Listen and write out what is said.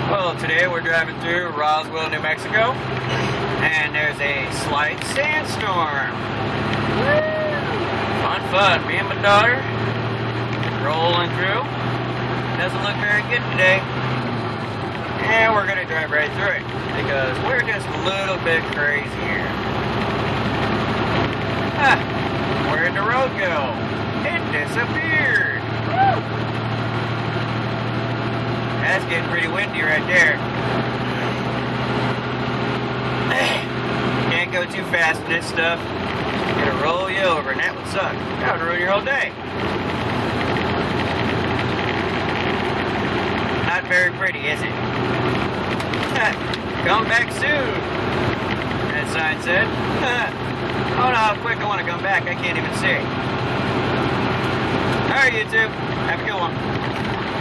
Well, today we're driving through Roswell, New Mexico, and there's a slight sandstorm. Fun. Me and my daughter rolling through. Doesn't look very good today. And we're gonna drive right through it because we're just a little bit crazy here. Where'd the road go? It disappeared. That's getting pretty windy right there. Can't go too fast in this stuff. It'll roll you over, and that would suck. That would ruin your whole day. Not very pretty, is it? Come back soon, that sign said. Oh no, how quick I want to come back, I can't even see. Alright, YouTube. Have a good one.